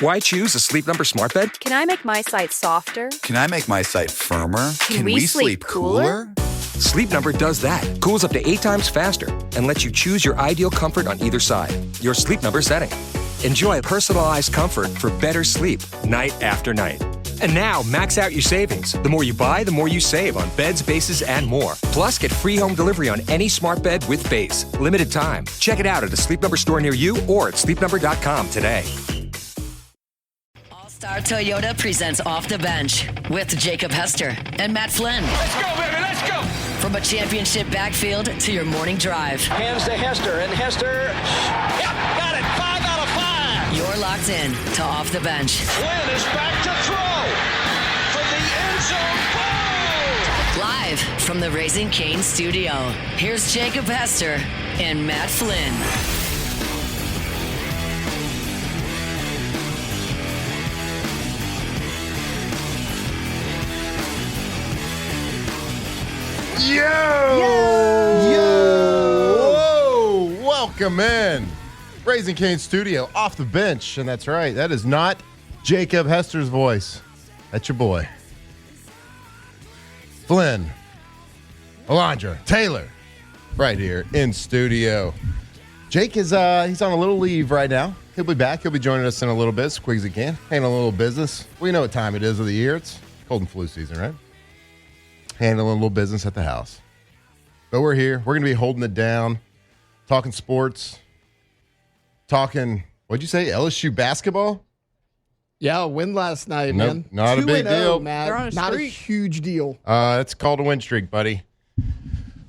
Why choose a Sleep Number smart bed? Can I make my site softer? Can I make my site firmer? Can we sleep cooler? Sleep Number does that. Cools up to 8 times faster and lets you choose your ideal comfort on either side. Your Sleep Number setting. Enjoy personalized comfort for better sleep night after night. And now, max out your savings. The more you buy, the more you save on beds, bases, and more. Plus, get free home delivery on any smart bed with base. Limited time. Check it out at a Sleep Number store near you or at sleepnumber.com today. All-Star Toyota presents Off the Bench with Jacob Hester and Matt Flynn. Let's go, baby, let's go! From a championship backfield to your morning drive. Hands to Hester, and Hester, yep, got it, 5 out of 5! You're locked in to Off the Bench. Flynn is back to throw from the end zone. Boom! Live from the Raising Cane studio, here's Jacob Hester and Matt Flynn. Yo! Welcome in. Raising Cane Studio, Off the Bench. And that's right, that is not Jacob Hester's voice. That's your boy. Flynn, Alondra, Taylor, right here in studio. Jake is he's on a little leave right now. He'll be back. He'll be joining us in a little bit, as quick as he can. Handling a little business. We know what time it is of the year. It's cold and flu season, right? Handling a little business at the house. But we're here. We're going to be holding it down, talking sports, talking, what'd you say, LSU basketball? Yeah, win last night, Nope, man. not a big 2-0, deal. Matt. They're on a not a streak. huge deal. That's called a win streak, buddy.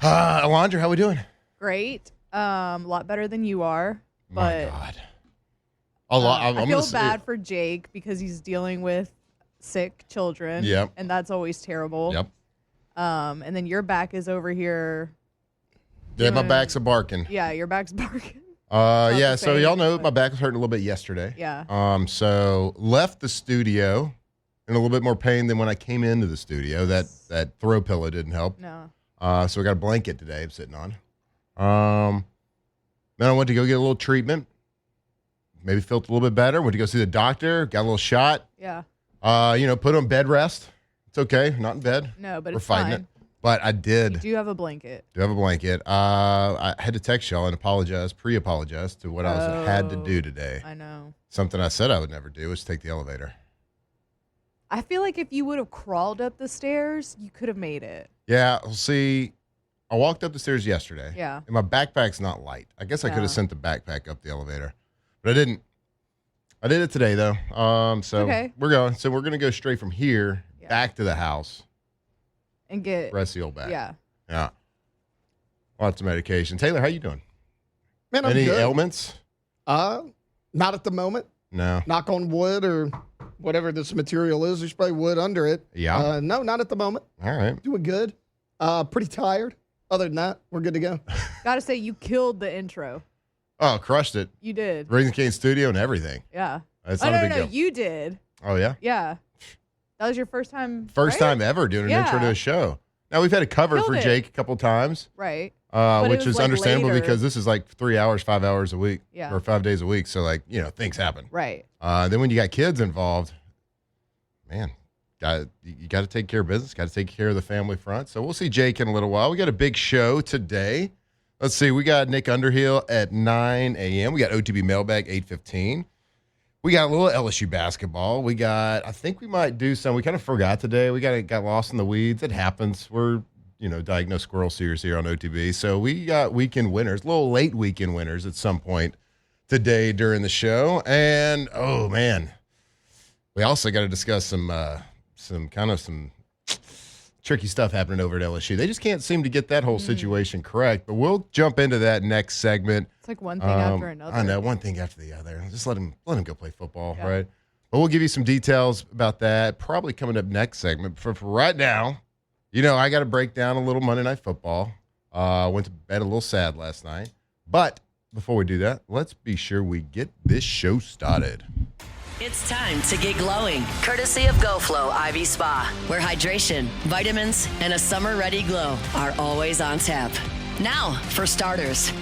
Alondra, how we doing? Great. A lot better than you are. My But God. A lot. I'm I gonna feel say- bad for Jake because he's dealing with sick children. Yep. And that's always terrible. Yep. And then your back is over here. Yeah, my doing- back's a barking. Yeah, your back's barking. Yeah, the so same, y'all know but- my back was hurting a little bit yesterday. Yeah. So left the studio in a little bit more pain than when I came into the studio. That throw pillow didn't help. No. So I got a blanket today I'm sitting on. Then I went to go get a little treatment. Maybe felt a little bit better. Went to go see the doctor. Got a little shot. Yeah. Put on bed rest. It's okay. Not in bed. No, but We're it's fighting fine. it. But I did. You do have a blanket. Do have a blanket. I had to text y'all and pre-apologize to what I had to do today. I know. Something I said I would never do was take the elevator. I feel like if you would have crawled up the stairs, you could have made it. Yeah, see, I walked up the stairs yesterday. Yeah. And my backpack's not light. I guess I could Yeah. have sent the backpack up the elevator, but I didn't. I did it today though. So Okay. we're going. So we're gonna go straight from here Yeah. back to the house. And get. Rest the old back. Yeah. Yeah. Lots of medication. Taylor, how you doing? Man, I'm Any good. ailments? Not at the moment. No. Knock on wood or whatever this material is. There's probably wood under it. Yeah. No, not at the moment. All right. Doing good. Pretty tired. Other than that, we're good to go. Gotta say, you killed the intro. Oh, crushed it. You did. Raising Cane Studio and everything. Yeah. That's Oh, not a no, big no, deal. you did. Oh yeah. Yeah. That was your first time. First right? time ever doing an Yeah. intro to a show. Now we've had a cover Killed for it. Jake a couple times, Right. But it which was, is like, understandable later. because this is like 3 hours, 5 hours a week, Yeah. or 5 days a week. So things happen. Right. Then when you got kids involved, man, you got to take care of business. Got to take care of the family front. So we'll see Jake in a little while. We got a big show today. Let's see. We got Nick Underhill at 9 a.m. We got OTB Mailbag 8:15. We got a little LSU basketball. I think we might do some. We kind of forgot today. We got lost in the weeds. It happens. We're, diagnosed squirrel series here on OTB. So we got weekend winners, little late weekend winners at some point today during the show. And, oh, man, we also got to discuss some tricky stuff happening over at LSU. They just can't seem to get that whole situation correct. But we'll jump into that next segment. It's like one thing after another. I know, one thing after the other. Just let him go play football, Yeah. right? But we'll give you some details about that probably coming up next segment. For right now, I got to break down a little Monday Night Football. Went to bed a little sad last night. But before we do that, let's be sure we get this show started. It's time to get glowing, courtesy of GoFlow IV Spa, where hydration, vitamins, and a summer-ready glow are always on tap. Now, for starters.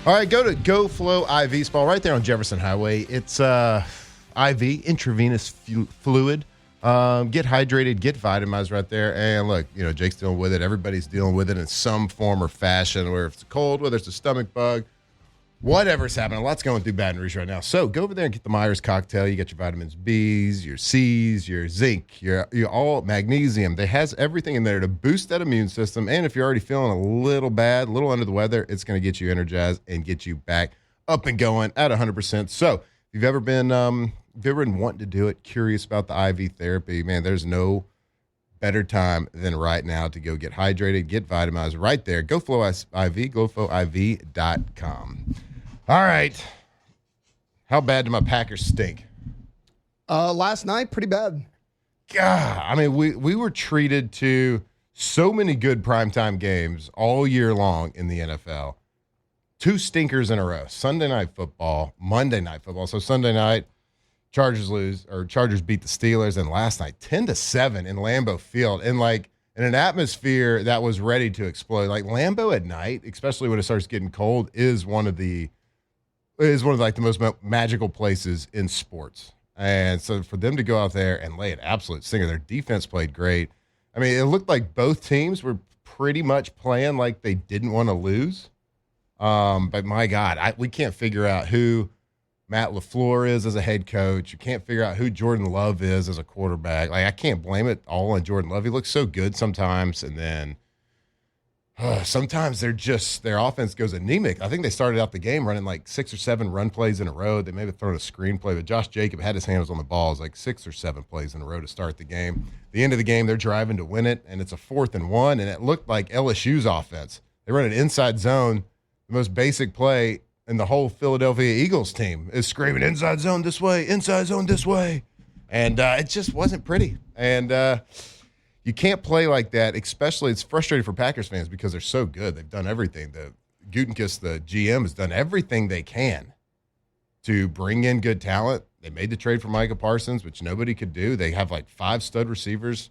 All right, go to GoFlow IV Spa right there on Jefferson Highway. It's IV, intravenous fluid. Get hydrated, get vitamized right there. And look, Jake's dealing with it. Everybody's dealing with it in some form or fashion, whether it's a cold, whether it's a stomach bug, whatever's happening. A lot's going through Baton Rouge right now. So go over there and get the Myers cocktail. You get your vitamins B's, your C's, your zinc, your all magnesium. They has everything in there to boost that immune system. And if you're already feeling a little bad, a little under the weather, it's going to get you energized and get you back up and going at 100%. So if you've ever been wanting to do it, curious about the IV therapy, man, there's no better time than right now to go get hydrated, get vitamized right there. GoFlow IV, GoFlowIV.com. All right. How bad do my Packers stink? Last night, pretty bad. God, I mean, we were treated to so many good primetime games all year long in the NFL. 2 stinkers in a row. Sunday Night Football, Monday Night Football. So Sunday night, Chargers beat the Steelers, and last night 10-7 in Lambeau Field, and like in an atmosphere that was ready to explode. Like Lambeau at night, especially when it starts getting cold, is one of the most magical places in sports. And so for them to go out there and lay an absolute stinger, their defense played great. I mean, it looked like both teams were pretty much playing like they didn't want to lose. But my God, we can't figure out who Matt LaFleur is as a head coach. You can't figure out who Jordan Love is as a quarterback. Like, I can't blame it all on Jordan Love. He looks so good sometimes, and then sometimes their offense goes anemic. I think they started out the game running like 6 or 7 run plays in a row. They may have thrown a screenplay, but Josh Jacob had his hands on the ball. It was like 6 or 7 plays in a row to start the game. The end of the game, they're driving to win it, and it's a 4th and 1, and it looked like LSU's offense. They run an inside zone. The most basic play in the whole Philadelphia Eagles team is screaming, inside zone this way, inside zone this way. And it just wasn't pretty. And you can't play like that, especially it's frustrating for Packers fans because they're so good. They've done everything. Gutekunst, the GM, has done everything they can to bring in good talent. They made the trade for Micah Parsons, which nobody could do. They have like 5 stud receivers,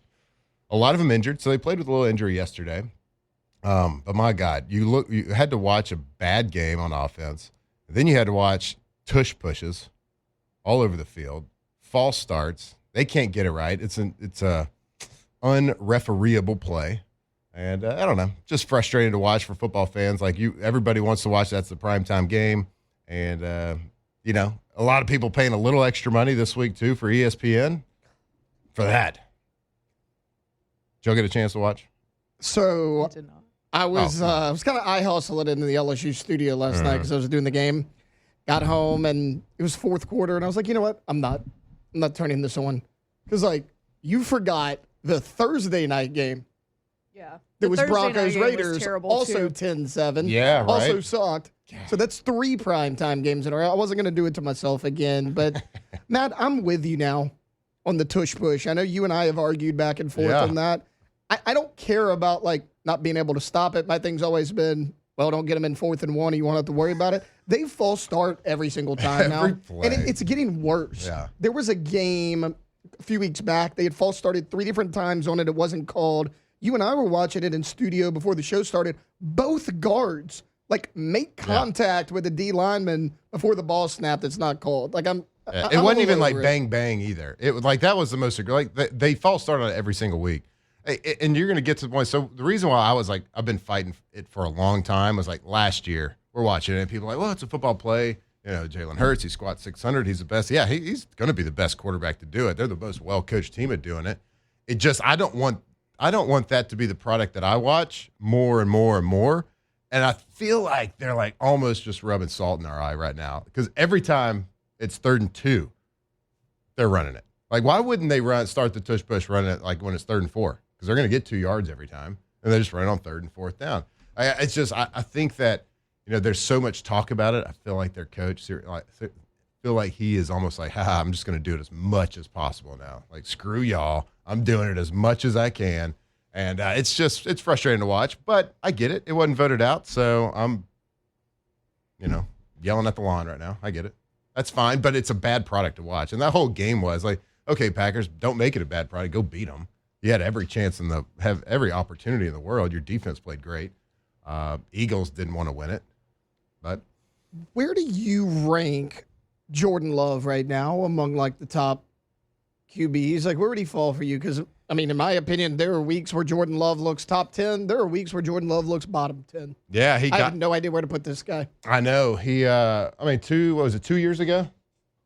a lot of them injured. So they played with a little injury yesterday. But my God, you had to watch a bad game on offense. Then you had to watch tush pushes all over the field, false starts. They can't get it right. It's a unrefereeable play. And I don't know, just frustrating to watch for football fans. Like everybody wants to watch. That's the primetime game. And, a lot of people paying a little extra money this week too for ESPN for that. Did y'all get a chance to watch? So I did not. I was kind of eye hustling into the LSU studio last night because I was doing the game. Got home and it was 4th quarter, and I was like, you know what? I'm not turning this on because you forgot the Thursday night game. Yeah. There was Thursday night Broncos game was Raiders, terrible, also too. 10-7. Yeah, right. Also sucked. So that's 3 primetime games in a row. I wasn't going to do it to myself again, but Matt, I'm with you now on the tush push. I know you and I have argued back and forth on that. I don't care about not being able to stop it. My thing's always been, well, don't get them in 4th and 1, and you won't have to worry about it. They false start every single time now, play. and it's getting worse. Yeah. There was a game a few weeks back. They had false started 3 different times on it. It wasn't called. You and I were watching it in studio before the show started. Both guards make contact with the D lineman before the ball snapped. It's not called. It wasn't even bang bang either. It was that was the most they false start on it every single week. And you're going to get to the point. So the reason why I was I've been fighting it for a long time was last year we're watching it and people are like, well, it's a football play. Jalen Hurts, he squats 600. He's the best. Yeah, he's going to be the best quarterback to do it. They're the most well-coached team at doing it. It just, I don't want that to be the product that I watch more and more and more. And I feel like they're almost just rubbing salt in our eye right now because every time it's 3rd and 2, they're running it. Why wouldn't they start the tush push running it when it's 3rd and 4? Because they're going to get 2 yards every time, and they just run on 3rd and 4th down. It's just I think that there's so much talk about it. I feel like their coach feel like he is almost I'm just going to do it as much as possible now. Screw y'all, I'm doing it as much as I can, and it's frustrating to watch. But I get it. It wasn't voted out, so I'm yelling at the lawn right now. I get it. That's fine, but it's a bad product to watch. And that whole game was okay, Packers, don't make it a bad product. Go beat them. You had every chance have every opportunity in the world. Your defense played great. Eagles didn't want to win it, but where do you rank Jordan Love right now among like the top QBs. Like, where would he fall for you? Because, I mean, in my opinion, there are weeks where Jordan Love looks top 10. There are weeks where Jordan Love looks bottom 10. Yeah, I have no idea where to put this guy. I know. He, 2 years ago?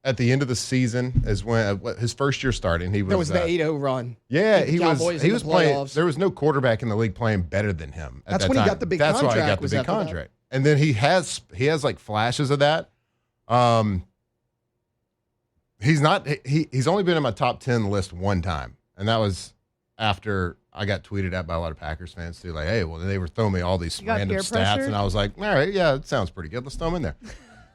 At the end of the season is when his first year starting. He was There was the 8-0 run. Yeah, he Cowboys was playing. There was no quarterback in the league playing better than him. That's that when time. he got the big That's contract. why he got the big contract. And then he has like flashes of that. He's only been in my top 10 list one time, and that was after I got tweeted at by a lot of Packers fans too. Like, hey, well, they were throwing me all these random stats, and I was like, all right, yeah, it sounds pretty good. Let's throw them in there.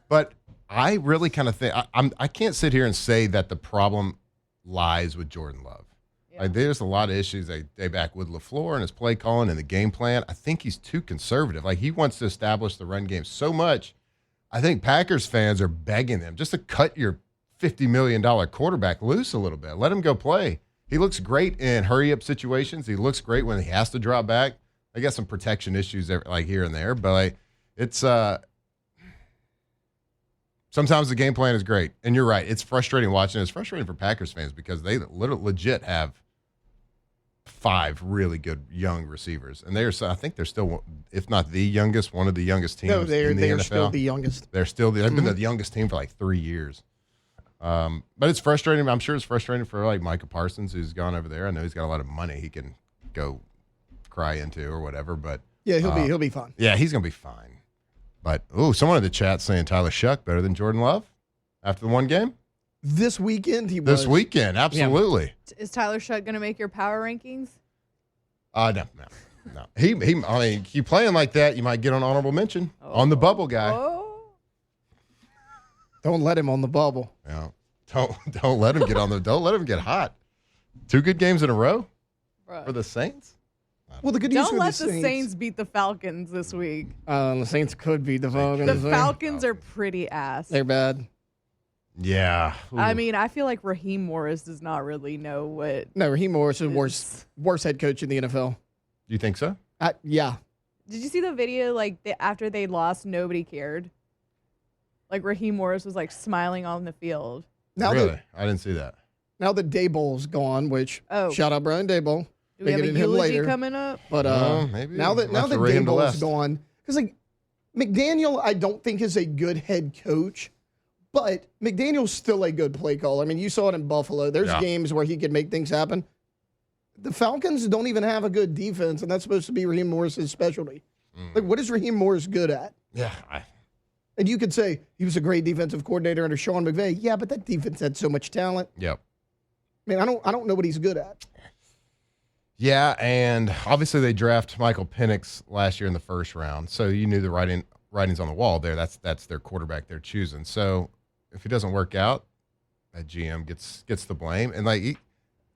But I really kind of think I can't sit here and say that the problem lies with Jordan Love. Yeah. Like, there's a lot of issues they back with LaFleur and his play calling and the game plan. I think he's too conservative. Like, he wants to establish the run game so much. I think Packers fans are begging them just to cut your $50 million quarterback loose a little bit. Let him go play. He looks great in hurry-up situations. He looks great when he has to drop back. I got some protection issues like here and there, but like, it's sometimes the game plan is great, and you're right. It's frustrating watching. It's frustrating for Packers fans because they legit have 5 really good young receivers, and I think they're still, if not the youngest, one of the youngest teams. No, they in the are NFL. still the youngest. They've been the youngest team for like 3 years. But it's frustrating. I'm sure it's frustrating for like Micah Parsons, who's gone over there. I know he's got a lot of money he can go cry into or whatever, but yeah, he'll be fine. Yeah, he's gonna be fine. But, someone in the chat saying Tyler Shuck better than Jordan Love after the one game? This weekend, he was. This weekend, absolutely. Yeah. Is Tyler Shuck going to make your power rankings? No. You playing like that, you might get an honorable mention on the bubble guy. Oh. Don't let him on the bubble. Yeah. Don't let him don't let him get hot. 2 good games in a row for the Saints? Well, the good news Don't for let the the Saints beat the Falcons this week. The Saints could beat the Falcons. The Falcons are pretty ass. They're bad. Yeah. Ooh. I mean, I feel like Raheem Morris does not really know what. No, Raheem Morris is worst head coach in the NFL. You think so? Yeah. Did you see the video? Like after they lost, nobody cared. Like Raheem Morris was like smiling on the field. Really? I didn't see that. Now that Dayball's gone, which shout out Brian Dayball. Do we have a eulogy coming up? But maybe now that Dayball's gone, because like McDaniel, I don't think is a good head coach, but McDaniel's still a good play caller. I mean, you saw it in Buffalo. There's games where he can make things happen. The Falcons don't even have a good defense, and that's supposed to be Raheem Morris' specialty. Like, what is Raheem Morris good at? Yeah. And you could say he was a great defensive coordinator under Sean McVay. Yeah, but that defense had so much talent. Yep. I mean, I don't know what he's good at. Yeah, and obviously they draft Michael Penix last year in the first round, so you knew the writing's on the wall there. That's their quarterback they're choosing. So if it doesn't work out, that GM gets the blame. And like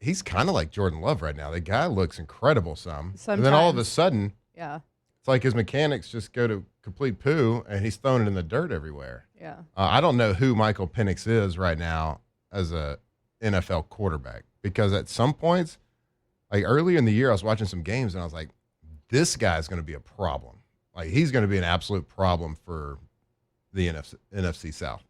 he's kind of like Jordan Love right now. The guy looks incredible and then all of a sudden, it's like his mechanics just go to complete poo, and he's throwing it in the dirt everywhere. Yeah. I don't know who Michael Penix is right now as a NFL quarterback, because at some points, like earlier in the year, I was watching some games and I was like, this guy's going to be a problem. Like, he's going to be an absolute problem for the NFC South.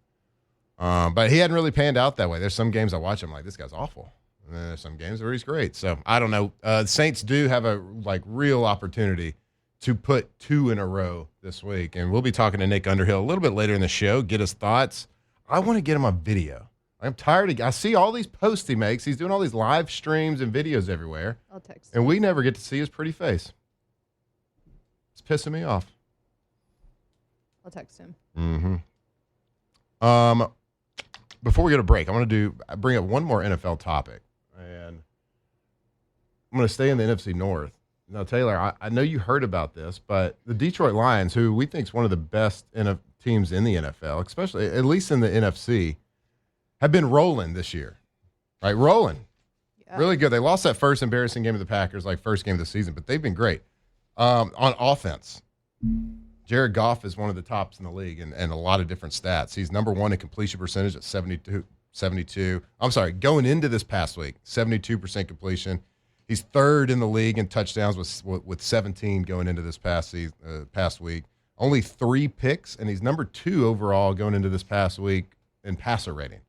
But he hadn't really panned out that way. There's some games I watch him like, this guy's awful. And then there's some games where he's great. So I don't know. The Saints do have a real opportunity to put 2 in a row this week. And we'll be talking to Nick Underhill a little bit later in the show, get his thoughts. I want to get him on video. I'm tired I see all these posts he makes. He's doing all these live streams and videos everywhere. I'll text him. And we never get to see his pretty face. It's pissing me off. I'll text him. Mm-hmm. Before we go to break, I want to bring up one more NFL topic. And I'm going to stay in the NFC North. Now, Taylor, I know you heard about this, but the Detroit Lions, who we think is one of the best teams in the NFL, especially at least in the NFC, have been rolling this year, right? Rolling. Yeah. Really good. They lost that first embarrassing game of the Packers, like first game of the season, but they've been great. On offense, Jared Goff is one of the tops in the league and a lot of different stats. He's number 1 in completion percentage at 72. I'm sorry, going into this past week, 72% completion. He's 3rd in the league in touchdowns with 17 going into this past week. Only 3 picks, and he's number 2 overall going into this past week in passer rating.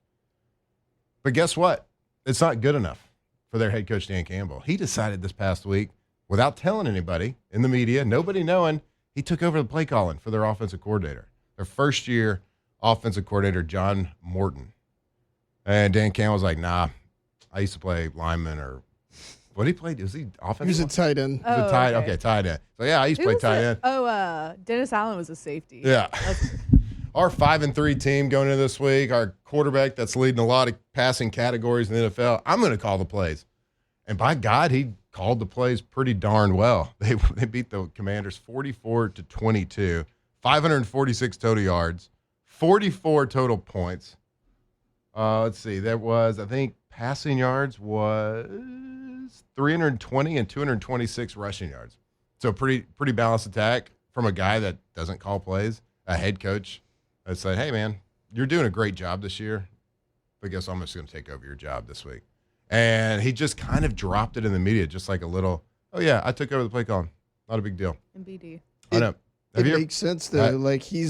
But guess what? It's not good enough for their head coach, Dan Campbell. He decided this past week, without telling anybody in the media, nobody knowing, he took over the play calling for their offensive coordinator. Their first-year offensive coordinator, John Morton. And Dan Campbell's like, nah, I used to play lineman or what did he play? Was he offensive? He was a tight end. He was a tight, okay, tight end. So, yeah, I used to play tight end. Dennis Allen was a safety. Yeah. Our 5-3 team going into this week, our quarterback that's leading a lot of passing categories in the NFL, I'm going to call the plays. And by God, he called the plays pretty darn well. They beat the Commanders 44-22, 546 total yards, 44 total points. Let's see, there was, I think, passing yards was 320 and 226 rushing yards. So pretty balanced attack from a guy that doesn't call plays, a head coach that said, hey, man, you're doing a great job this year, but guess I'm just going to take over your job this week. And he just kind of dropped it in the media, just like a little, oh, yeah, I took over the play calling. Not a big deal. MBD. I know. It makes sense, though. Like, he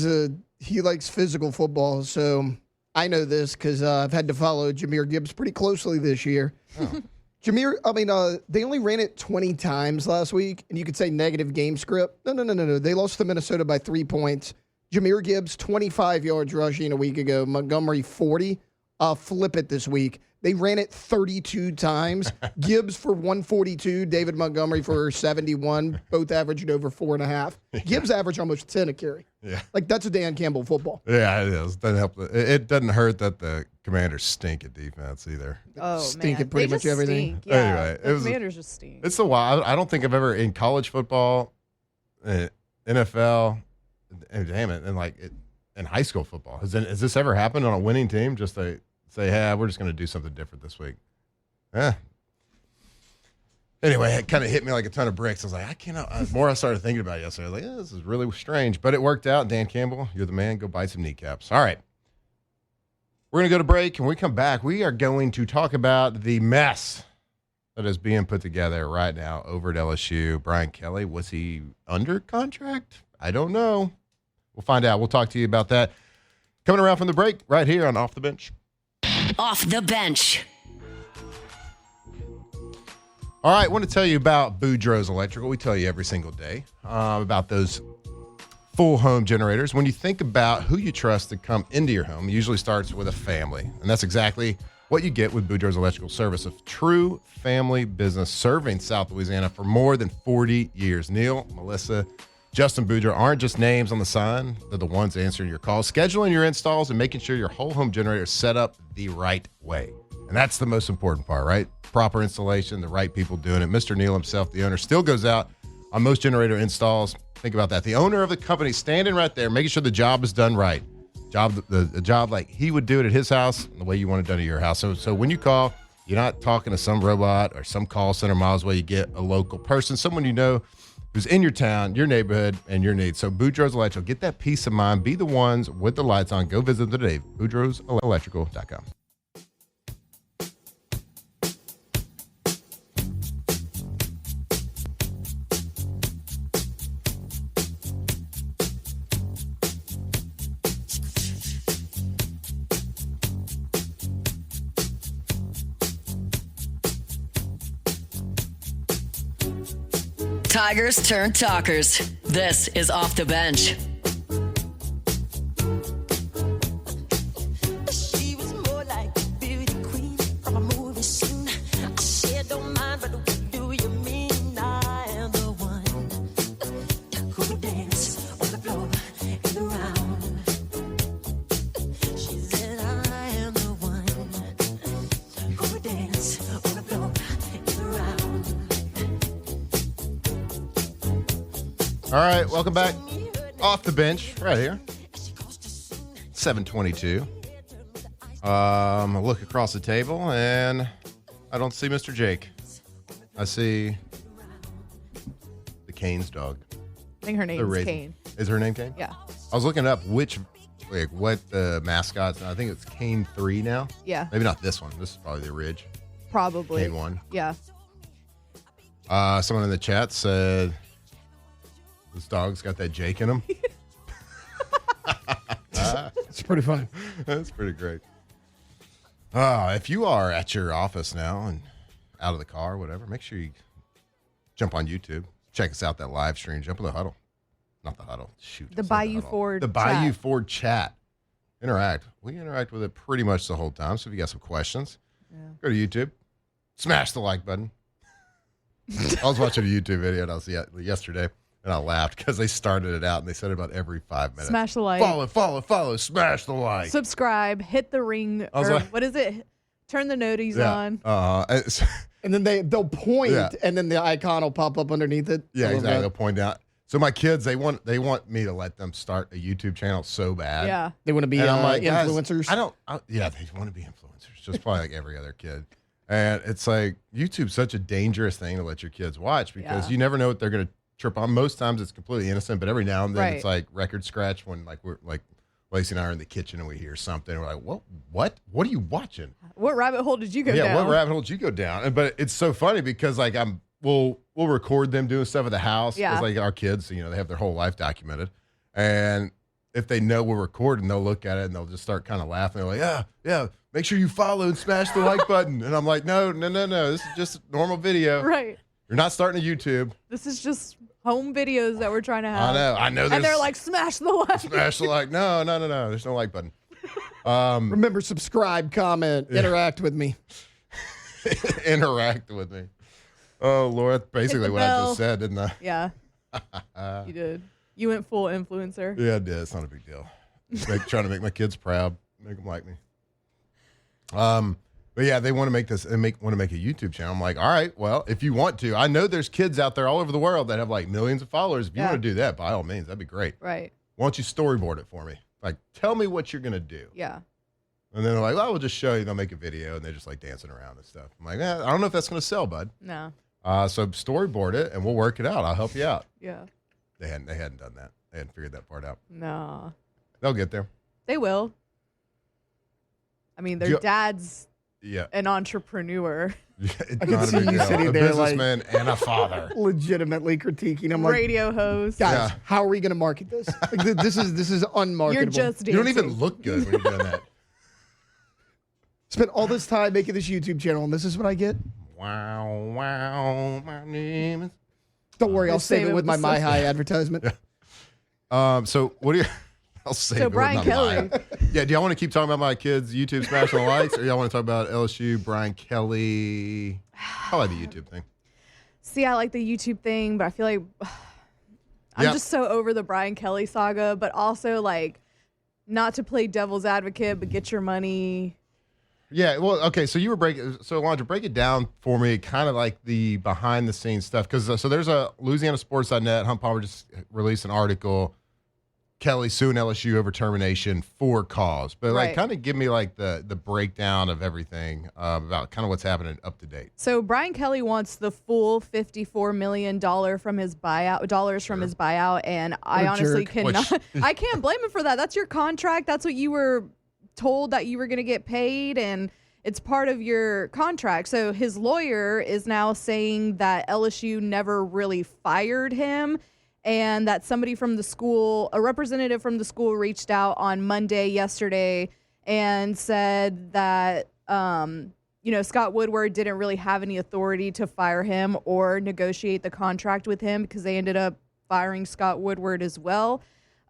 likes physical football, so I know this because I've had to follow Jahmyr Gibbs pretty closely this year. Oh. They only ran it 20 times last week, and you could say negative game script. No. They lost to Minnesota by 3 points. Jahmyr Gibbs, 25 yards rushing a week ago. Montgomery, 40. Flip it this week. They ran it 32 times. Gibbs for 142, David Montgomery for 71, both averaged over 4.5. Gibbs averaged almost 10 a carry. Yeah. Like, that's a Dan Campbell football. Yeah, it is. Doesn't help. It doesn't hurt that the Commanders stink at defense either. Oh, Stink man. at pretty They much just everything. Stink. Yeah. Anyway, the Commanders just stink. It's a while. I don't think I've ever, in college football, NFL, and damn it, and in high school football, has this ever happened on a winning team? Just to say, hey, we're just going to do something different this week. Anyway, it kind of hit me like a ton of bricks. I was like, I cannot. The more I started thinking about it yesterday, I was like, this is really strange. But it worked out. Dan Campbell, you're the man. Go bite some kneecaps. All right. We're going to go to break. And when we come back, we are going to talk about the mess that is being put together right now over at LSU. Brian Kelly, was he under contract? I don't know. We'll find out. We'll talk to you about that. Coming around from the break right here on Off the Bench. Off the bench. All right, I want to tell you about Boudreaux's Electrical. We tell you every single day about those full home generators. When you think about who you trust to come into your home, it usually starts with a family. And that's exactly what you get with Boudreaux's Electrical Service, a true family business serving South Louisiana for more than 40 years. Neil, Melissa, Justin Boudreaux aren't just names on the sign. They're the ones answering your calls, scheduling your installs, and making sure your whole home generator is set up the right way. And that's the most important part, right? Proper installation, the right people doing it. Mr. Neal himself, the owner, still goes out on most generator installs. Think about that. The owner of the company standing right there, making sure the job is done right. The job like he would do it at his house, and the way you want it done at your house. So when you call, you're not talking to some robot or some call center miles away. You get a local person, someone you know who's in your town, your neighborhood, and your needs. So Boudreaux's Electrical, get that peace of mind. Be the ones with the lights on. Go visit them today. Boudreaux'Electrical.com. Tigers turn talkers. This is Off the Bench. She was more like a beauty queen from a movie scene. I said, don't mind, but what do you mean? I am the one who would dance on the floor in the round. She said, I am the one who would dance on the floor in the round. All right, welcome back. Off the Bench, right here. 7:22. I look across the table, and I don't see Mr. Jake. I see the Cane's dog. I think her The name's Raisin. Kane. Is her name Kane? Yeah. I was looking up what the mascots. I think it's Kane 3 now. Yeah. Maybe not this one. This is probably the Ridge. Probably. Kane 1. Yeah. Someone in the chat said this dog's got that Jake in him. It's pretty funny. That's pretty great. If you are at your office now and out of the car, whatever, make sure you jump on YouTube. Check us out, that live stream. Jump in the huddle. Not the huddle. Shoot. The Bayou Ford The Bayou Ford chat. Interact. We interact with it pretty much the whole time. So if you got some questions, go to YouTube. Smash the like button. I was watching a YouTube video and I was yesterday, and I laughed because they started it out and they said it about every 5 minutes. Smash the like. Follow. Smash the like. Subscribe. Hit the ring. Or what is it? Turn the noties on. And then they'll point, and then the icon will pop up underneath it. Yeah, exactly. They'll point out. So my kids, they want me to let them start a YouTube channel so bad. Yeah. They want to be influencers. They want to be influencers, just probably like every other kid. And it's like YouTube's such a dangerous thing to let your kids watch because you never know what they're going to trip on. Most times it's completely innocent, but every now and then it's like record scratch when we're like Lacey and I are in the kitchen and we hear something. And we're like, what? What are you watching? What rabbit hole did you go down? Yeah, what rabbit hole did you go down? But it's so funny because like we'll record them doing stuff at the house. Yeah. It's like our kids, they have their whole life documented. And if they know we're recording, they'll look at it and they'll just start kind of laughing. They're like, yeah, make sure you follow and smash the like button. And I'm like, no. This is just a normal video. Right. You're not starting a YouTube. This is just home videos that we're trying to have. I know. And they're like, smash the like. Smash the like. No. There's no like button. Remember, subscribe, comment, interact with me. Interact with me. Oh, Lord. That's basically what I just said, didn't I? Yeah. You did. You went full influencer. Yeah, I did. It's not a big deal. Trying to make my kids proud, make them like me. But yeah, they want to make this and want to make a YouTube channel. I'm like, all right, well, if you want to, I know there's kids out there all over the world that have like millions of followers. If you want to do that, by all means, that'd be great. Right. Why don't you storyboard it for me? Like, tell me what you're gonna do. Yeah. And then they're like, well, we'll just show you. They'll make a video and they're just like dancing around and stuff. I'm like, I don't know if that's gonna sell, bud. No. So storyboard it and we'll work it out. I'll help you out. Yeah. They hadn't done that. They hadn't figured that part out. No. They'll get there. They will. I mean, their dad's an entrepreneur. I can see you sitting a there businessman and a father. Legitimately critiquing. I'm like, radio host. Guys, how are we going to market this? Like, this is unmarketable. You're just dancing. You don't even look good when you're doing that. Spent all this time making this YouTube channel, and this is what I get? Wow, my name is... Don't worry, I'll save it with my My High advertisement. Yeah. So what do you... I'll save it with Brian Kelly. Yeah, do y'all want to keep talking about my kids' YouTube smashing the likes, or y'all want to talk about LSU, Brian Kelly? I like the YouTube thing. See, I like the YouTube thing, but I feel like I'm just so over the Brian Kelly saga, but also like not to play devil's advocate, but get your money. Yeah, well, okay, so Alondra, break it down for me, kind of like the behind-the-scenes stuff, because so there's a LouisianaSports.net, Hunt Palmer just released an article, Kelly suing LSU over termination for cause, but like kind of give me like the breakdown of everything about kind of what's happening up to date. So Brian Kelly wants the full $54 million from his buyout, from his buyout, and I honestly cannot. I can't blame him for that. That's your contract. That's what you were told that you were going to get paid, and it's part of your contract. So his lawyer is now saying that LSU never really fired him, and that somebody from the school, a representative from the school, reached out on yesterday, and said that, Scott Woodward didn't really have any authority to fire him or negotiate the contract with him because they ended up firing Scott Woodward as well.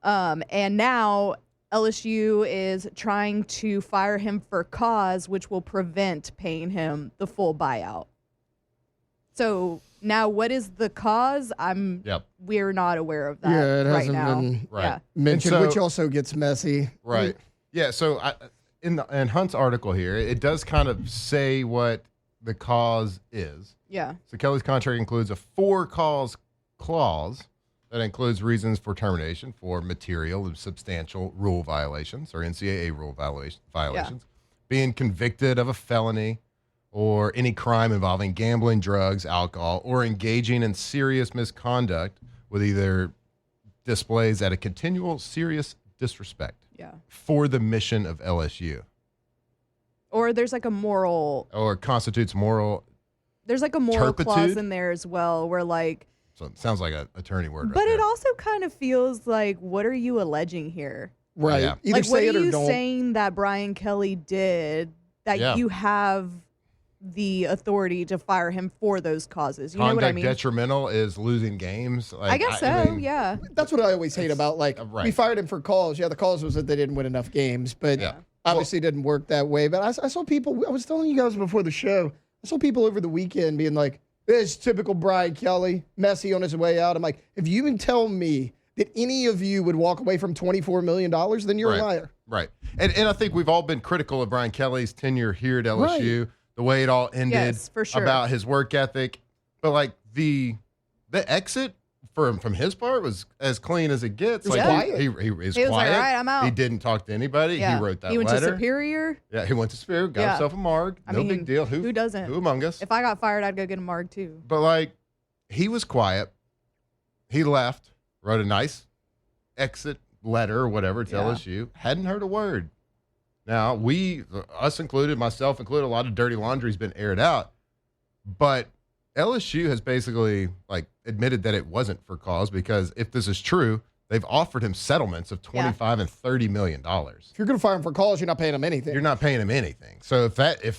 And now LSU is trying to fire him for cause, which will prevent paying him the full buyout. So now, what is the cause? We're not aware of that. Yeah, it right hasn't now. been mentioned, which also gets messy. Right. Yeah. So in Hunt's article here, it does kind of say what the cause is. Yeah. So Kelly's contract includes a 4-cause clause that includes reasons for termination for material and substantial rule violations or NCAA rule violations, being convicted of a felony or any crime involving gambling, drugs, alcohol, or engaging in serious misconduct with either displays at a continual serious disrespect for the mission of LSU. Or there's like a moral... Or constitutes moral... There's like a moral turpitude? Clause in there as well where like... So it sounds like an attorney word But right it there. also kind of feels like, what are you alleging here? Right. Yeah. Either Like, what say are it or you don't. saying that Brian Kelly did that you have the authority to fire him for those causes? You know what I mean? Detrimental is losing games. Like, I guess so, yeah. That's what I always hate about, like, we fired him for calls. Yeah, the cause was that they didn't win enough games, but obviously it didn't work that way. But I saw people, I was telling you guys before the show, I saw people over the weekend being like, this typical Brian Kelly, Messi on his way out. I'm like, if you can tell me that any of you would walk away from $24 million, then you're a liar. Right. And I think we've all been critical of Brian Kelly's tenure here at LSU, the way it all ended, for sure. about his work ethic. But, like, the exit from his part was as clean as it gets. Like, quiet. He was was quiet. like, all right, I'm out. He didn't talk to anybody. Yeah. He wrote that He went letter. to Superior. Yeah, he went to Superior, got himself a marg. I No mean, big deal. who doesn't? Who among us? If I got fired, I'd go get a marg too. But, like, he was quiet. He left, wrote a nice exit letter or whatever to LSU. Hadn't heard a word. Now, us included, myself included, a lot of dirty laundry's been aired out. But LSU has basically, like, admitted that it wasn't for cause, because if this is true, they've offered him settlements of $25 and $30 million. If you're going to fire him for calls, you're not paying him anything. You're not paying him anything. So if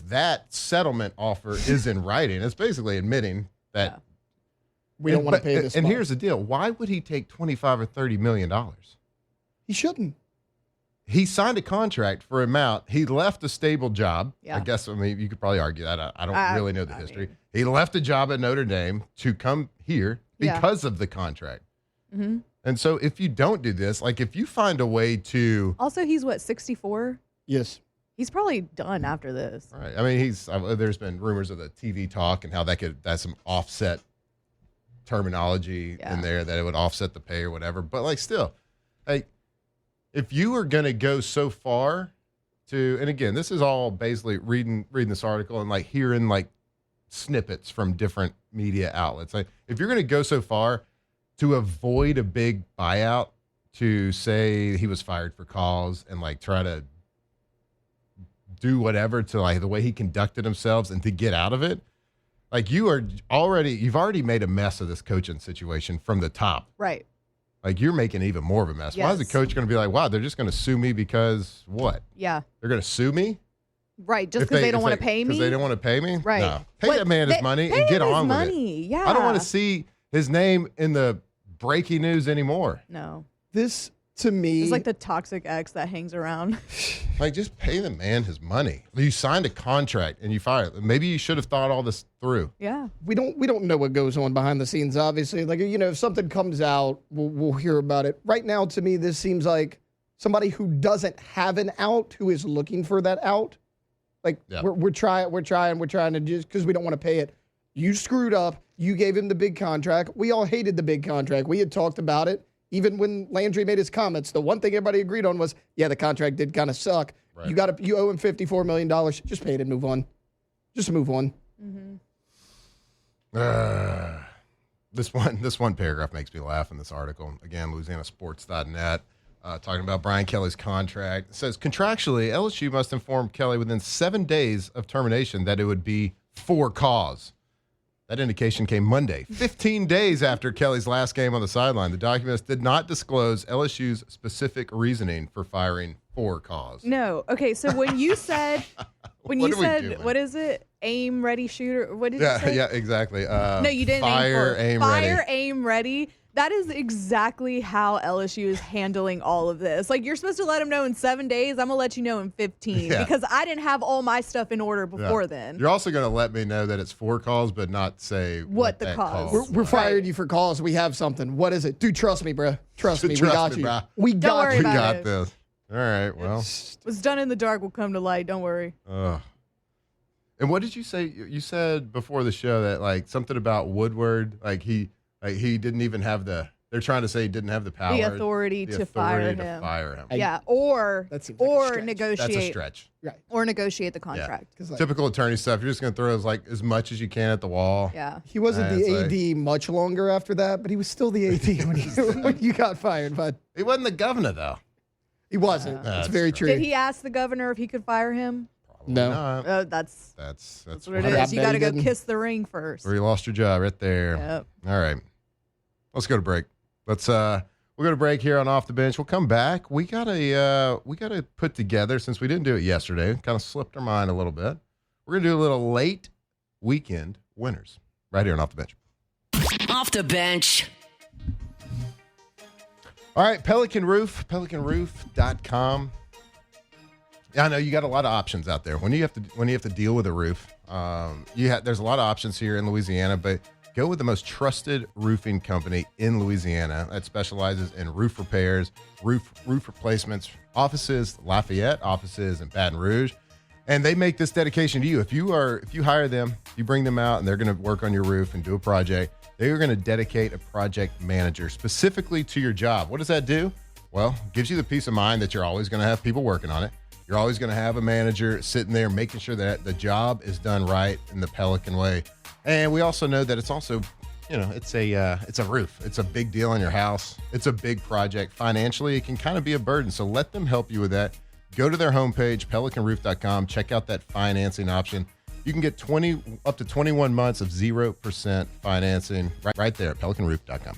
that settlement offer is in writing, it's basically admitting that we don't want to pay this And much. here's the deal. Why would he take $25 or $30 million? He shouldn't. He signed a contract for amount. He left a stable job. Yeah. I guess, I mean, you could probably argue that. I don't really know the history. He left a job at Notre Dame to come here because of the contract. Mm-hmm. And so if you don't do this, like, if you find a way to... Also, he's what, 64? Yes. He's probably done after this. Right. I mean, there's been rumors of the TV talk and how that's some offset terminology in there, that it would offset the pay or whatever. But, like, still, like, if you are going to go so far to, and again, this is all basically reading this article and, like, hearing, like, snippets from different media outlets. Like, if you're going to go so far to avoid a big buyout, to say he was fired for cause and, like, try to do whatever to, like, the way he conducted himself and to get out of it, like, you've already made a mess of this coaching situation from the top. Right. Like, you're making even more of a mess. Yes. Why is the coach going to be like, wow, they're just going to sue me because what? Yeah. They're going to sue me? Right. Just because they don't want to pay me? Because they don't want to pay me? Right. No. Pay that man his money and get on with it. Yeah. I don't want to see his name in the breaking news anymore. No. This, to me... It's like the toxic ex that hangs around. Like, just pay the man his money. You signed a contract and you fired him. Maybe you should have thought all this through. Yeah. We don't know what goes on behind the scenes, obviously. Like, you know, if something comes out, we'll hear about it. Right now, to me, this seems like somebody who doesn't have an out, who is looking for that out. Like, we're trying to just, because we don't want to pay it. You screwed up. You gave him the big contract. We all hated the big contract. We had talked about it. Even when Landry made his comments, the one thing everybody agreed on was, yeah, the contract did kind of suck. Right. You owe him $54 million. Just pay it and move on. Just move on. Mm-hmm. This one paragraph makes me laugh in this article. Again, LouisianaSports.net, talking about Brian Kelly's contract. It says, contractually, LSU must inform Kelly within 7 days of termination that it would be for cause. That indication came Monday, 15 days after Kelly's last game on the sideline. The documents did not disclose LSU's specific reasoning for firing for cause. No. Okay, so when you said, what is it? Aim, ready, shooter. What did you say? Yeah, exactly. No, you didn't. Fire, aim, ready. That is exactly how LSU is handling all of this. Like, you're supposed to let them know in 7 days. I'm going to let you know in 15 because I didn't have all my stuff in order before then. You're also going to let me know that it's for cause, but not say what the that cause. We're fired you for cause. We have something. What is it? Dude, trust me, bro. Trust me. We got you. Bro. We got you. We got this. All right, well. What's done in the dark will come to light. Don't worry. And what did you say? You said before the show that, like, something about Woodward, like he didn't even have they're trying to say he didn't have the power. The authority to fire him. Yeah, or negotiate. That's a stretch. Right. Or negotiate the contract. Yeah. Like, typical attorney stuff. You're just going to throw as much as you can at the wall. Yeah. He wasn't the AD much longer after that, but he was still the AD when you got fired. But he wasn't the governor, though. He wasn't. That's very true. Did he ask the governor if he could fire him? No. That's what it I is. You got to go kiss the ring first. Or you lost your job right there. Yep. All right. Let's go to break. We're going to break here on Off the Bench. We'll come back. We gotta put together, since we didn't do it yesterday, kind of slipped our mind a little bit. We're going to do a little late weekend winners right here on Off the Bench. Off the bench. All right, Pelican Roof, pelicanroof.com. Yeah, I know you got a lot of options out there. When you have to deal with a roof, there's a lot of options here in Louisiana, but go with the most trusted roofing company in Louisiana that specializes in roof repairs, roof replacements, offices, Lafayette, offices in Baton Rouge. And they make this dedication to you. If you hire them, you bring them out and they're going to work on your roof and do a project, they are going to dedicate a project manager specifically to your job. What does that do? Well, it gives you the peace of mind that you're always going to have people working on it. You're always going to have a manager sitting there making sure that the job is done right in the Pelican way. And we also know that it's also, it's a roof. It's a big deal in your house. It's a big project. Financially, it can kind of be a burden. So let them help you with that. Go to their homepage, pelicanroof.com. Check out that financing option. You can get up to 21 months of 0% financing right there at pelicanroof.com.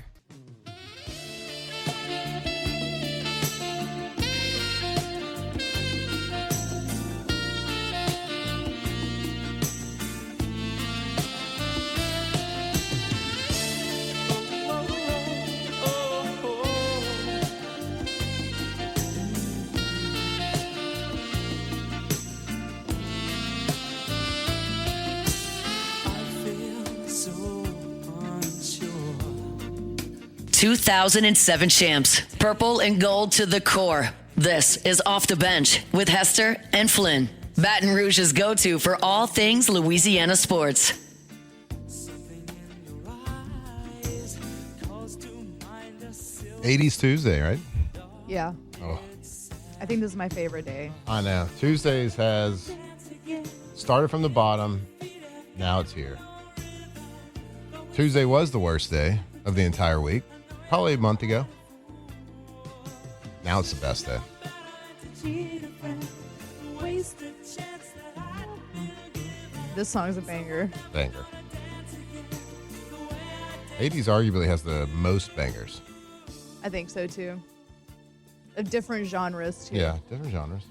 So unsure. 2007 champs, purple and gold to the core. This is Off the Bench with Hester and Flynn, Baton Rouge's go-to for all things Louisiana sports. 80s Tuesday, right? Yeah. Oh, I think this is my favorite day. I know. Tuesdays has started from the bottom. Now it's here. Tuesday was the worst day of the entire week, probably a month ago. Now it's the best day. This song's a banger. Banger. 80s arguably has the most bangers. I think so too. Of different genres too. Yeah, different genres.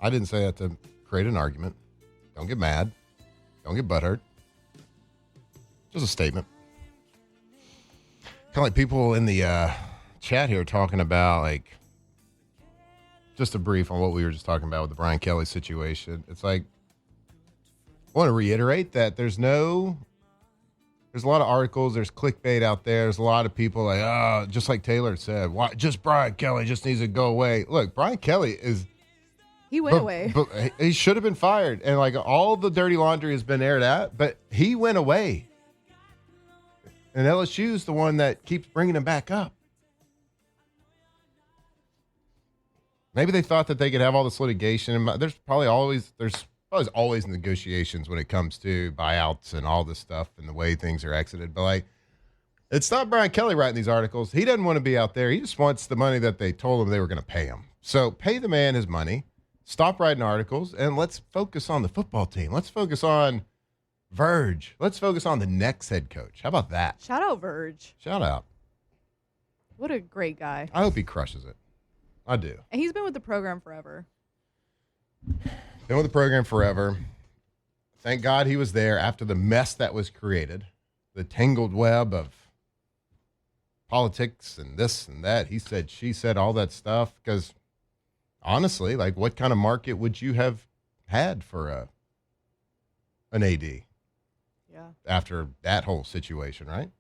I didn't say that to create an argument. Don't get mad. Don't get butthurt. Just a statement. Kind of like people in the chat here talking about, like, just a brief on what we were just talking about with the Brian Kelly situation. It's like, I want to reiterate that there's a lot of articles, there's clickbait out there. There's a lot of people like, oh, just like Taylor said, why just Brian Kelly just needs to go away. Look, Brian Kelly He went away. But he should have been fired. And like all the dirty laundry has been aired out, but he went away. And LSU's the one that keeps bringing him back up. Maybe they thought that they could have all this litigation. And there's probably always negotiations when it comes to buyouts and all this stuff and the way things are exited. But like, it's not Brian Kelly writing these articles. He doesn't want to be out there. He just wants the money that they told him they were going to pay him. So pay the man his money. Stop writing articles, and let's focus on the football team. Let's focus on Verge. Let's focus on the next head coach. How about that? Shout out Verge. Shout out. What a great guy. I hope he crushes it. I do. And he's been with the program forever. Been with the program forever. Thank God he was there after the mess that was created, the tangled web of politics and this and that. He said, she said, all that stuff. Because honestly, like, what kind of market would you have had for an AD? Yeah. After that whole situation, right?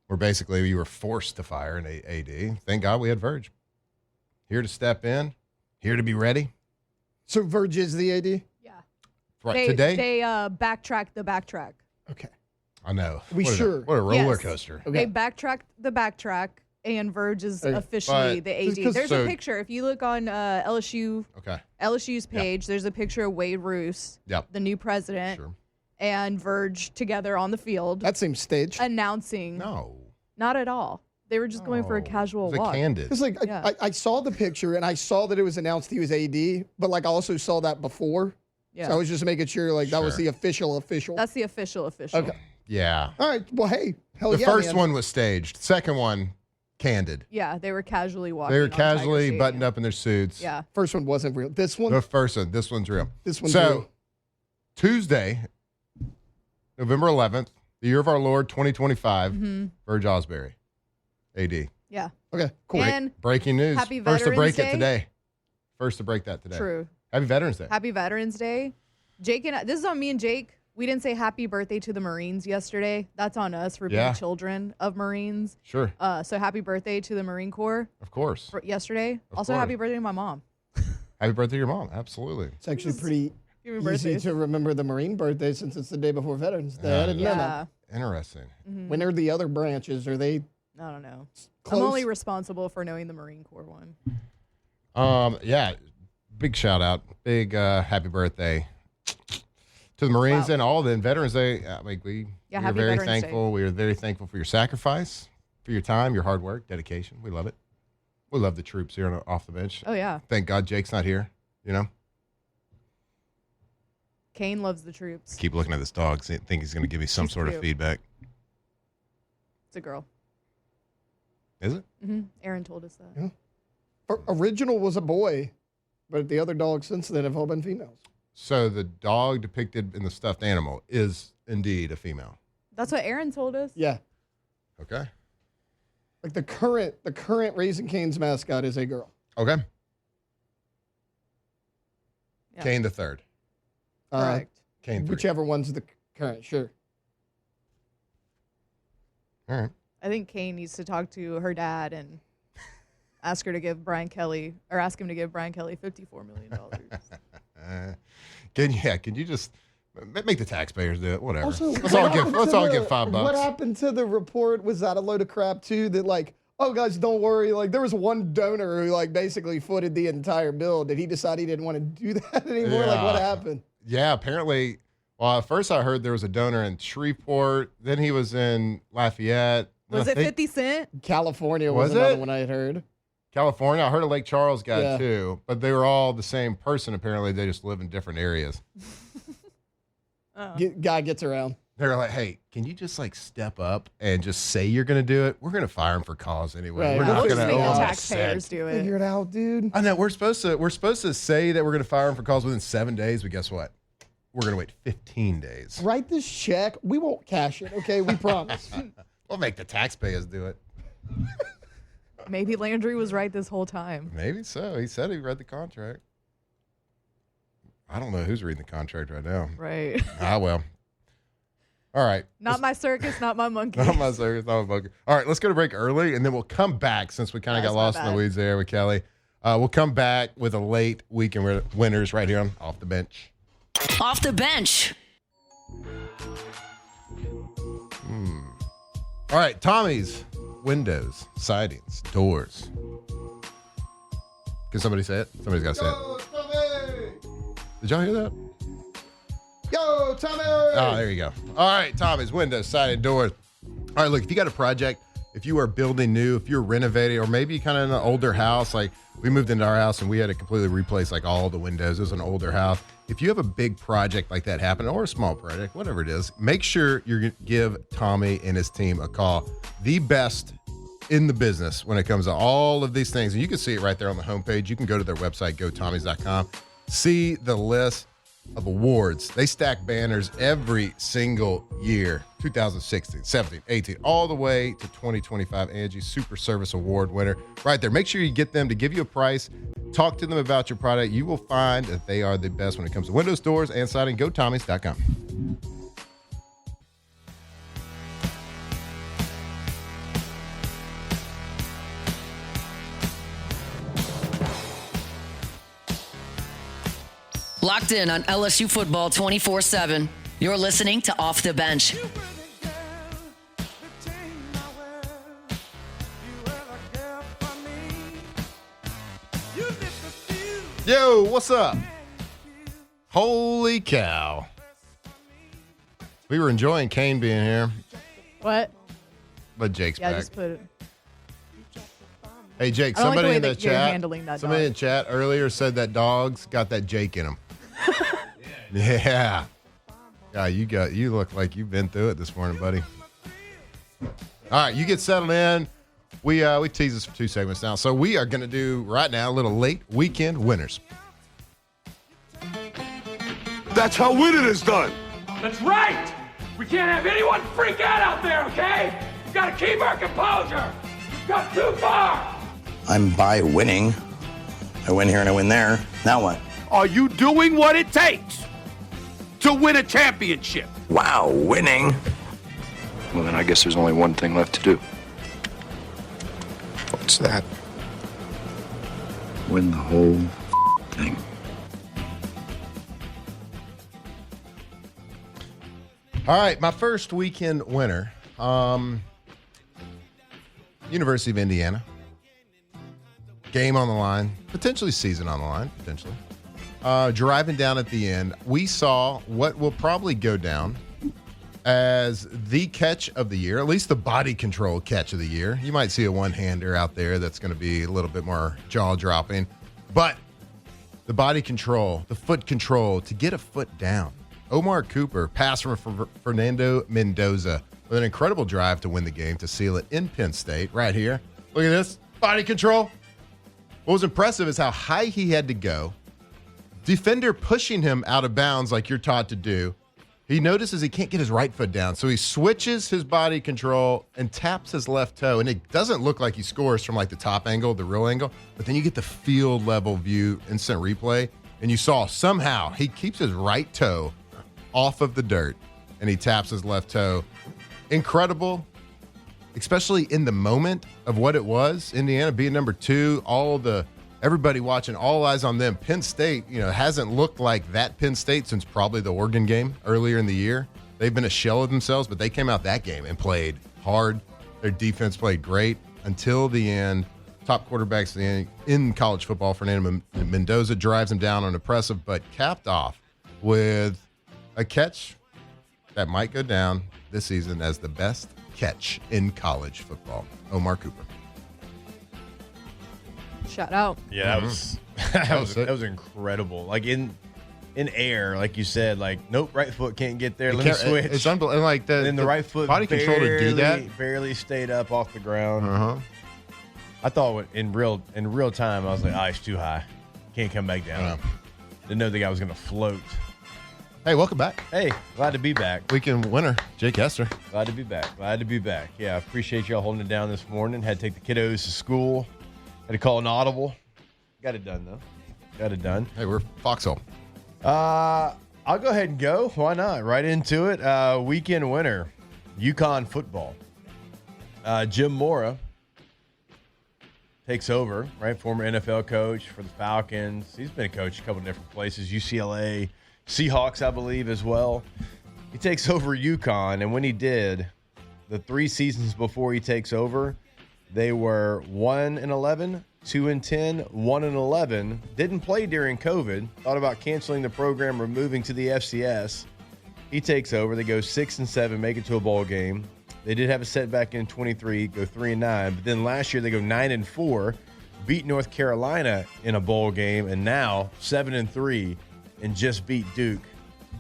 Where basically you were forced to fire an AD. Thank God we had Verge. Here to step in, here to be ready. So Verge is the AD? Yeah. Right, today? They backtracked the backtrack. Okay. I know. We sure? What a roller Yes. coaster. Okay. They backtracked the backtrack, and Verge is officially But- the AD. Just 'cause- There's a picture. If you look on Okay. LSU's page, there's a picture of Wade Roos, Yep. the new president, Sure. and Verge together on the field That seems staged. announcing. No. Not at all. They were just going for a No. casual It was walk. candid. It's like Yeah. I saw the picture and I saw that it was announced he was AD, but like I also saw that before. Yeah. So I was just making sure like that was Sure. the official. That's the official. Okay. Yeah. All right. Well, hey, Hell The yeah, first man. one was staged. Second one, candid. Yeah, they were casually walking. They were on Tiger casually Stadium. buttoned up in their suits. Yeah. First one wasn't real. This one, The first one. This one's real. this one's So, real. Tuesday, November 11th, the year of our Lord 2025, Verge Osbury, AD. Yeah. Okay, cool. And Breaking news. Happy First to break Veterans it today. First to break that today. true. Happy Veterans Day. Happy Veterans Day. Jake and I, this is on me and Jake. We didn't say happy birthday to the Marines yesterday. That's on us for being Yeah. children of Marines. Sure. So happy birthday to the Marine Corps Of course. for yesterday. Of Also course. happy birthday to my mom. Happy birthday to your mom. Absolutely. It's actually pretty Give me easy birthdays. to remember the Marine birthday since it's the day before Veterans Day. I didn't know that. Yeah. Interesting. When are the other branches? Are they I don't know. close? I'm only responsible for knowing the Marine Corps one. Yeah. Big shout out. Big happy birthday to the Marines Wow. and all the Veterans Day. I mean, we are happy very Veterans Day. thankful. We are very thankful for your sacrifice, for your time, your hard work, dedication. We love it. We love the troops here on Off the Bench. Oh, yeah. Thank God Jake's not here. You know, Kane loves the troops. keep looking at this dog. Think he's going to give me some She's sort of cute. feedback. It's a girl. Is it? Aaron told us that. Yeah. Original was a boy, but the other dogs since then have all been females. So the dog depicted in the stuffed animal is indeed a female. That's what Aaron told us. Yeah. Okay. Like the current Raising Cane's mascot is a girl. Okay. Yeah. Kane the third. Correct. Kane 3. Whichever one's the current, sure. All right. I think Kane needs to talk to her dad and ask her to give Brian Kelly, or ask him to give Brian Kelly $54 million. Can you just make the taxpayers do it? Whatever. Also, let's all give $5. What happened to the report? Was that a load of crap too? That like, oh guys, don't worry. Like there was one donor who like basically footed the entire bill. Did he decide he didn't want to do that anymore? Like what happened? Yeah, apparently. Well, at first I heard there was a donor in Shreveport. Then he was in Lafayette. Then Was I it think 50 Cent? California was Was another it? one I had heard. California. I heard a Lake Charles guy Yeah. too, but they were all the same person. Apparently, they just live in different areas. Guy gets around. They're like, "Hey, can you just like step up and just say you're going to do it? We're going to fire him for cause anyway. Right. We're Yeah, not We'll going just to make the owe him a taxpayers cent." do it. Figure it out, dude. I know we're supposed to say that we're going to fire him for cause within 7 days, but guess what? We're going to wait 15 days. Write this check. We won't cash it. Okay, we promise. We'll make the taxpayers do it. Maybe Landry was right this whole time. Maybe so. He said he read the contract. I don't know who's reading the contract right now. Right. Well. All right. Not my circus, not my monkey. Not my circus, not my bunker. All right, let's go to break early, and then we'll come back since we kind of That's got my lost in the bad. weeds there with Kelly. We'll come back with a late weekend winners right here on Off the Bench. Off the bench. All right, Tommy's windows, sidings, doors. Can somebody say it? Somebody's got to say it. Tommy! Did y'all hear that? Yo, Tommy! Oh, there you go. All right, Tommy's windows, siding, doors. All right, look, if you got a project, if you are building new, if you're renovating, or maybe kind of in an older house, like we moved into our house and we had to completely replace like all the windows. It was an older house. If you have a big project like that happen, or a small project, whatever it is, make sure you give Tommy and his team a call. The best in the business when it comes to all of these things. And you can see it right there on the homepage. You can go to their website, gotommys.com, see the list of awards. They stack banners every single year, 2016, 17, 18, all the way to 2025 Angie Super Service Award winner right there. Make sure you get them to give you a price. Talk to them about your product. You will find that they are the best when it comes to windows, doors, and siding. GoTommys.com. Locked in on LSU football 24/7. You're listening to Off the Bench. Yo, what's up? Holy cow. We were enjoying Kane being here, What? but Jake's Yeah, back. just put it. Hey, Jake, I don't like somebody the way in the that you're chat, handling that somebody dog. in chat earlier said that dogs got that Jake in them. Yeah. Yeah, you look like you've been through it this morning, buddy. All right, you get settled in. We tease this for 2 segments now. So we are going to do right now a little late weekend winners. That's how winning is done. That's right. We can't have anyone freak out there, okay? We've got to keep our composure. We've got too far. I'm by winning. I win here and I win there. Now what? Are you doing what it takes to win a championship? Wow, winning. Well, then I guess there's only one thing left to do. What's that? Win the whole thing. All right, my first weekend winner, University of Indiana. Game on the line, potentially season on the line, potentially. Driving down at the end, we saw what will probably go down as the catch of the year, at least the body control catch of the year. You might see a one-hander out there that's going to be a little bit more jaw-dropping, but the body control, the foot control to get a foot down. Omar Cooper passed from Fernando Mendoza with an incredible drive to win the game to seal it in Penn State right here. Look at this, body control. What was impressive is how high he had to go. Defender pushing him out of bounds like you're taught to do. He notices he can't get his right foot down, so he switches his body control and taps his left toe. And it doesn't look like he scores from like the top angle, the real angle, but then you get the field level view, instant replay, and you saw somehow he keeps his right toe off of the dirt and he taps his left toe. Incredible. Especially in the moment of what it was, Indiana being number 2, everybody watching, all eyes on them. Penn State, hasn't looked like that Penn State since probably the Oregon game earlier in the year. They've been a shell of themselves, but they came out that game and played hard. Their defense played great until the end. Top quarterbacks in college football, Fernando Mendoza drives them down on impressive, but capped off with a catch that might go down this season as the best catch in college football. Omar Cooper. Shout out. Yeah, that was incredible. Like in air, like you said, like nope, right foot can't get there. Let me switch. It's unbelievable. Like the right foot body control to do that barely stayed up off the ground. I thought in real time, I was like, it's too high, can't come back down. Didn't know the guy was gonna float. Hey, welcome back. Hey, glad to be back. Weekend winner, Jake Hester. Glad to be back. Yeah, I appreciate y'all holding it down this morning. Had to take the kiddos to school. Had to call an audible. Got it done, though. Hey, we're Foxhole. I'll go ahead and go. Why not? Right into it. Weekend winner, UConn football. Jim Mora takes over, right? Former NFL coach for the Falcons. He's been a coach a couple different places, UCLA, Seahawks, I believe, as well. He takes over UConn, and when he did, the 3 seasons before he takes over, they were 1-11, 2-10, 1-11. Didn't play during COVID. Thought about canceling the program or moving to the FCS. He takes over. They go 6-7, make it to a bowl game. They did have a setback in 23, go 3-9. But then last year they go 9-4, beat North Carolina in a bowl game, and now 7-3, and just beat Duke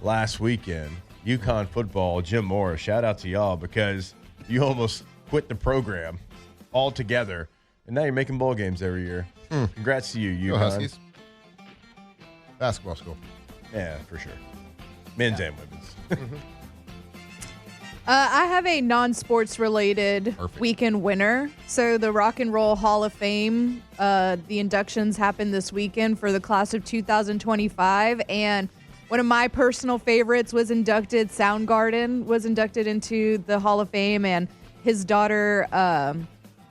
last weekend. UConn football, Jim Mora, shout out to y'all because you almost quit the program altogether, and now you're making bowl games every year. Congrats to you, UConn. Huskies. Basketball school. Yeah, for sure. Men's and women's. I have a non-sports related weekend winner. So the Rock and Roll Hall of Fame, the inductions happened this weekend for the class of 2025. And one of my personal favorites was inducted. Soundgarden was inducted into the Hall of Fame. And his daughter,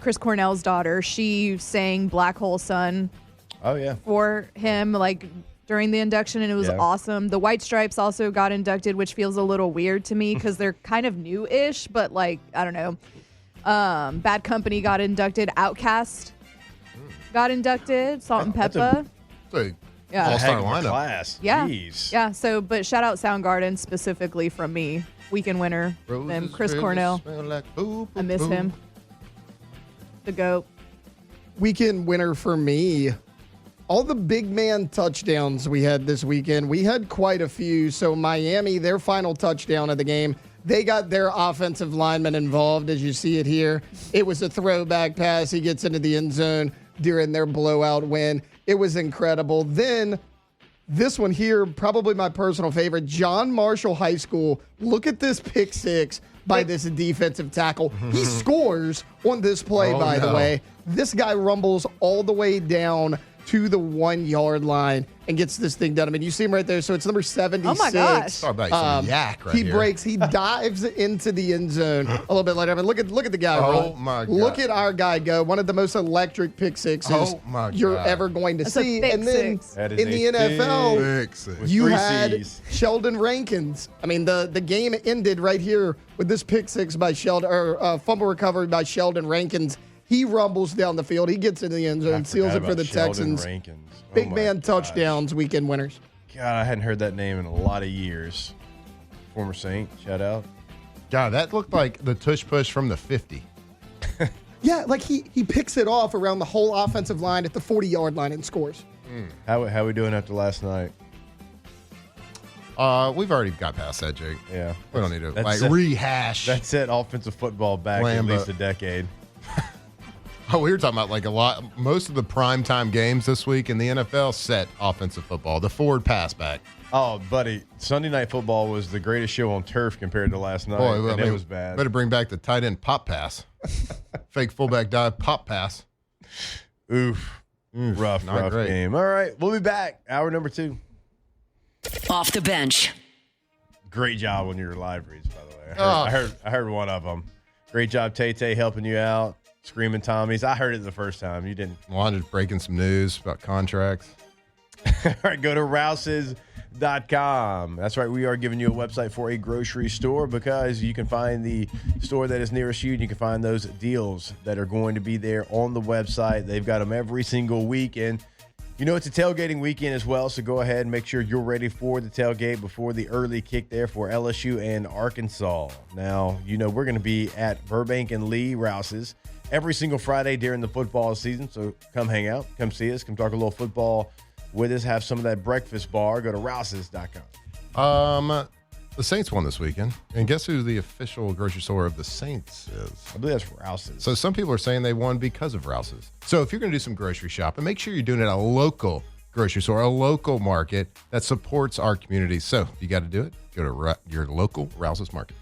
Chris Cornell's daughter, she sang Black Hole Sun for him, like during the induction, and it was awesome. The White Stripes also got inducted, which feels a little weird to me because they're kind of new-ish, but like, I don't know. Bad Company got inducted. Outkast got inducted. Salt and Peppa. All-star lineup. Class. Yeah. Jeez. Yeah, so, but shout out Soundgarden specifically from me. Weekend winner. And Chris Cornell. I miss him. The GOAT. Weekend winner for me. All the big man touchdowns we had this weekend, we had quite a few. So Miami, their final touchdown of the game, They got their offensive lineman involved, as you see it here. It was a throwback pass. He gets into the end zone during their blowout win. It was incredible. Then this one here, probably my personal favorite, John Marshall High School. Look at this pick six by this defensive tackle. He scores on this play, by the way. This guy rumbles all the way down to the 1 yard line and gets this thing done. I mean, you see him right there. So it's number 76. Oh my gosh. Talk about some yak right He here. breaks. He dives into the end zone a little bit later. I mean, look at the guy run. My God. Look at our guy go. One of the most electric pick sixes you're ever going to see. And then in the NFL, you had Sheldon Rankins. I mean, the game ended right here with this pick six by Sheldon, or fumble recovery by Sheldon Rankins. He rumbles down the field. He gets into the end zone, seals it for the Texans. Big man touchdowns, weekend winners. God, I hadn't heard that name in a lot of years. Former Saint, shout out. God, that looked like the tush push from the 50. Yeah, like he picks it off around the whole offensive line at the 40-yard line and scores. How we doing after last night? We've already got past that, Jake. Yeah. We don't need to rehash. That set offensive football back at least a decade. Oh, we were talking about most of the primetime games this week in the NFL set offensive football, the forward pass back. Oh, buddy, Sunday Night Football was the greatest show on turf compared to last night. Boy, and it was bad. Better bring back the tight end pop pass. Fake fullback dive pop pass. Oof. Rough great. game. All right, we'll be back. Hour number 2. Off the bench. Great job on your live reads, by the way. I heard one of them. Great job, Tay helping you out. Screaming Tommies. I heard it the first time. You didn't. Well, I'm just breaking some news about contracts. All right, go to rouses.com. That's right. We are giving you a website for a grocery store because you can find the store that is nearest you and you can find those deals that are going to be there on the website. They've got them every single week. And you know, it's a tailgating weekend as well. So go ahead and make sure you're ready for the tailgate before the early kick there for LSU and Arkansas. Now, you know, we're going to be at Burbank and Lee Rouse's every single Friday during the football season. So come hang out, come see us, come talk a little football with us, have some of that breakfast bar. Go to rouses.com. The Saints won this weekend. And guess who the official grocery store of the Saints is? I believe that's Rouse's. So some people are saying they won because of Rouse's. So if you're going to do some grocery shopping, make sure you're doing it at a local grocery store, a local market that supports our community. So if you got to do it, go to your local Rouse's market.